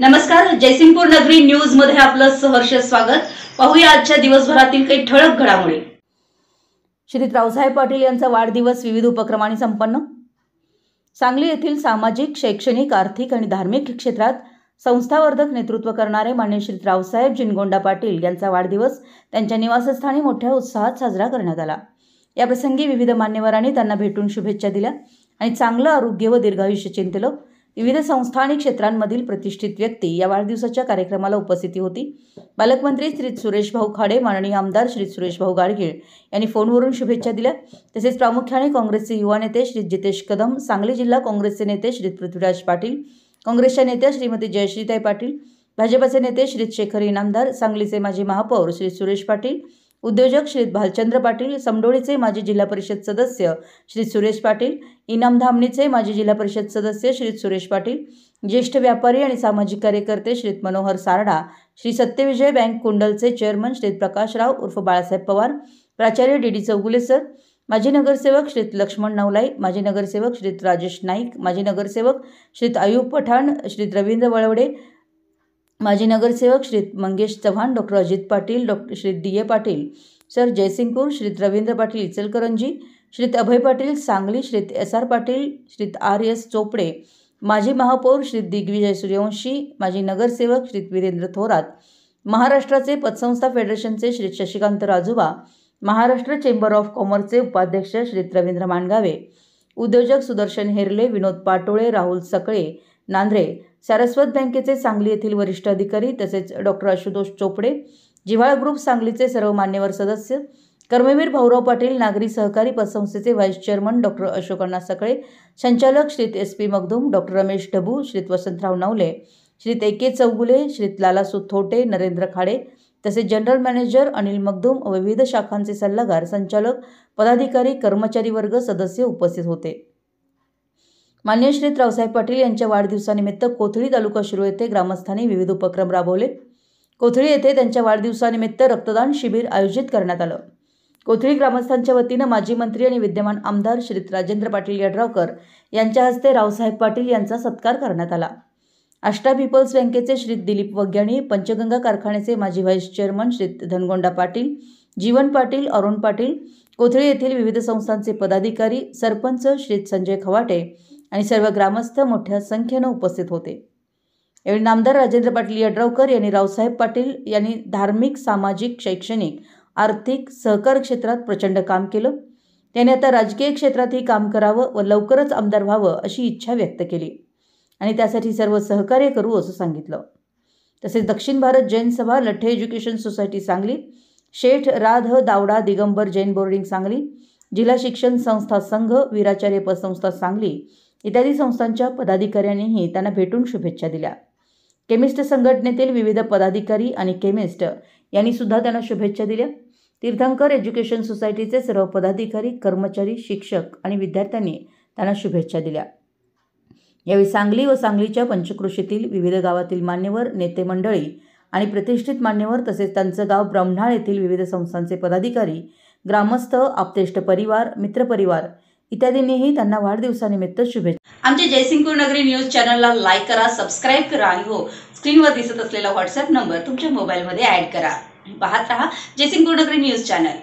नमस्कार, जयसिंगपूर नगरी न्यूज मध्ये आपलं सहर्ष स्वागत। पाहूया आजच्या दिवसभरातील काही ठळक घडामोडी। श्री रावसाहेब पाटील यांचा वाढदिवस विविध उपक्रमांनी संपन्न। सांगली येथील सामाजिक, शैक्षणिक, आर्थिक आणि धार्मिक क्षेत्रात संस्थावर्धक नेतृत्व करणारे माननीय श्री रावसाहेब जिनगोंडा पाटील यांचा वाढदिवस त्यांच्या निवासस्थानी मोठ्या उत्साहात साजरा करण्यात आला। या प्रसंगी विविध मान्यवरांनी त्यांना भेटून शुभेच्छा दिल्या आणि चांगलं आरोग्य व दीर्घायुष्य चिंतलं। विविध संस्था आणि क्षेत्रांमधील प्रतिष्ठित व्यक्ती या वाढदिवसाच्या कार्यक्रमाला उपस्थिती होती। पालकमंत्री श्री सुरेश भाऊ खाडे, माननीय आमदार श्री सुरेश भाऊ गाडगीळ यांनी फोनवरून शुभेच्छा दिल्या। तसेच प्रामुख्याने काँग्रेसचे युवा नेते श्री जितेश कदम, सांगली जिल्हा काँग्रेसचे नेते श्री पृथ्वीराज पाटील, काँग्रेसच्या नेत्या श्रीमती जयश्रीताई पाटील, भाजपचे नेते श्री शेखर इनामदार, सांगलीचे माजी महापौर श्री सुरेश पाटील, उद्योजक श्री भालचंद्र पाटील, समडोळीचे माजी जिल्हा परिषद सदस्य श्री सुरेश पाटील, इनाम धामणीचे माजी जिल्हा परिषद सदस्य श्री सुरेश पाटील, ज्येष्ठ व्यापारी आणि सामाजिक कार्यकर्ते श्री मनोहर सारडा, श्री सत्यविजय बँक कुंडलचे चेअरमन श्री प्रकाशराव उर्फ बाळासाहेब पवार, प्राचार्य डी चौगुले सर, माजी नगरसेवक श्री लक्ष्मण नवलाई, माजी नगरसेवक श्री राजेश नाईक, माजी नगरसेवक श्री अयूब पठाण, श्री रवींद्र वळवडे, माजी नगरसेवक Shri Mangesh Chavan, doctor Ajit Patil, doctor Shri D Patil sir Jaysingpur, Shri Ravindra Patil Ichalkaranji, Shri Abhay Patil Sangli, Shri SR Patil, Shri RS Chopde, माजी महापौर श्री दिग्विजय सूर्यवंशी, माजी नगरसेवक श्री वीरेंद्र थोरात, महाराष्ट्राचे पतसंस्था फेडरेशनचे श्री शशिकांत राजुबा, महाराष्ट्र चेंबर ऑफ कॉमर्सचे उपाध्यक्ष श्री रवींद्र मानगावे, उद्योजक सुदर्शन हेरले, विनोद पाटोळे, राहुल सकळे नांद्रे, सारस्वत बँकेचे सांगली येथील वरिष्ठ अधिकारी, तसेच डॉक्टर आशुतोष चोपडे, जिव्हाळ ग्रुप सांगलीचे सर्व मान्यवर सदस्य, कर्मवीर भाऊराव पाटील, नागरी सहकारी पतसंस्थेचे vice chairman doctor Ashokanna Sakale, संचालक Shri SP Magdum, doctor Ramesh Dhabu, Shri Vasantrao Navale, Shri AK Chougule, Shri Lalasu Thote, Narendra Khade, तसेच जनरल मॅनेजर अनिल मगदूम व विविध शाखांचे सल्लागार, संचालक, पदाधिकारी, कर्मचारी वर्ग सदस्य उपस्थित होते। माननीय श्री रावसाहेब पाटील यांच्या वाढदिवसानिमित्त कोथळी तालुका शिरूर येथे ग्रामस्थांनी विविध उपक्रम राबवले। कोथळी येथे त्यांच्या वाढदिवसानिमित्त रक्तदान शिबिर आयोजित करण्यात आलं। कोथळी ग्रामस्थांच्या वतीनं माजी मंत्री आणि विद्यमान आमदार श्री राजेंद्र पाटील यड्रावकर यांच्या हस्ते रावसाहेब पाटील यांचा सत्कार करण्यात आला। आष्टा पीपल्स बँकेचे श्री दिलीप वग्याणी, पंचगंगा कारखान्याचे माजी व्हाईस चेअरमन श्री धनगोंडा पाटील, जीवन पाटील, अरुण पाटील, कोथळी येथील विविध संस्थांचे पदाधिकारी, सरपंच श्री संजय खवाटे आणि सर्व ग्रामस्थ मोठ्या संख्येने उपस्थित होते। यावेळी नामदार राजेंद्र पाटील यड्रावकर यांनी रावसाहेब पाटील यांनी धार्मिक, सामाजिक, शैक्षणिक, आर्थिक, सहकार क्षेत्रात प्रचंड काम केलं। त्यांनी आता राजकीय क्षेत्रातही काम करावं व लवकरच आमदार व्हावं अशी इच्छा व्यक्त केली आणि त्यासाठी सर्व सहकार्य करू असं सांगितलं। तसेच दक्षिण भारत जैन सभा, लठ्ठे एज्युकेशन सोसायटी सांगली, शेठ राध दावडा दिगंबर जैन बोर्डिंग सांगली, जिल्हा शिक्षण संस्था संघ, वीराचार्य पतसंस्था सांगली इत्यादी संस्थांच्या पदाधिकाऱ्यांनीही त्यांना भेटून शुभेच्छा दिल्या। केमिस्ट संघटनेतील विविध पदाधिकारी आणि केमिस्ट यांनी सुद्धा त्यांना शुभेच्छा दिल्या। तीर्थंकर एज्युकेशन सोसायटीचे सर्व पदाधिकारी, कर्मचारी, शिक्षक आणि विद्यार्थ्यांनी त्यांना शुभेच्छा दिल्या। यावेळी सांगली व सांगलीच्या पंचक्रोशीतील विविध गावातील मान्यवर, नेते मंडळी आणि प्रतिष्ठित मान्यवर, तसेच त्यांचं गाव ब्रह्मणाळ येथील विविध संस्थांचे पदाधिकारी, ग्रामस्थ, आप्तेष्ट परिवार, मित्रपरिवार इत्यादींनीही त्यांना वाढदिवसानिमित्त शुभेच्छा। आमच्या जयसिंगपूर नगरी न्यूज चॅनलला लाईक करा, सबस्क्राईब करा आणि हो, स्क्रीनवर दिसत असलेला WhatsApp नंबर तुमच्या मोबाईलमध्ये ॲड करा। पाहत रहा जयसिंगपूर नगरी न्यूज चॅनल।